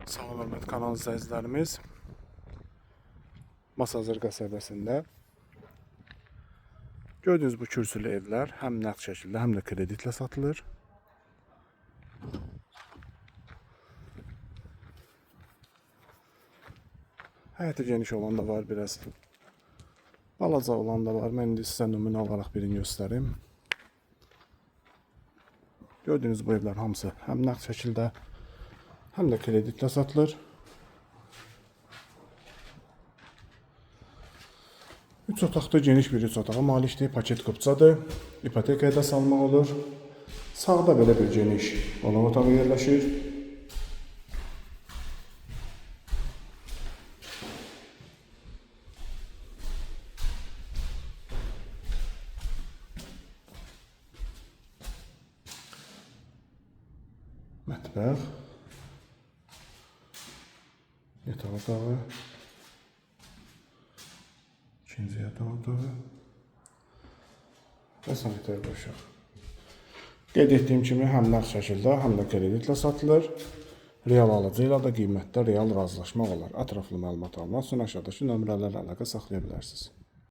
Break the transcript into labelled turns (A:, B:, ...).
A: Sağ olun, hörmətli kanal izləyicilərimiz. Masazır qəsəbəsində gördüyünüz bu kürsülü evlər həm nəqd şəkildə, həm də kreditlə satılır. Həyəti geniş olan da var, biraz balaca olan da var. Mən indi sizə nümunə olaraq birini göstərim. Gördüyünüz bu evlər hamısı həm nəqd şəkildə, həm də kreditlə satılır. 3 otaqda geniş bir 3 otağa malikdir, paket kupçadır. İpotekaya da salmaq olur. Sağda belə bir geniş qonaq otağı yerləşir. Mətbəx, yataq otağı, ikinci yataq otağı və sanitar qoşaq. Qeyd etdiyim kimi həm nəqd şəkildə, həm də kreditlə satılır. Real alıcı ilə də qiymətdə real razılaşmaq olar. Ətraflı məlumat almaq üçün aşağıdakı nömrələrlə əlaqə saxlaya bilərsiniz.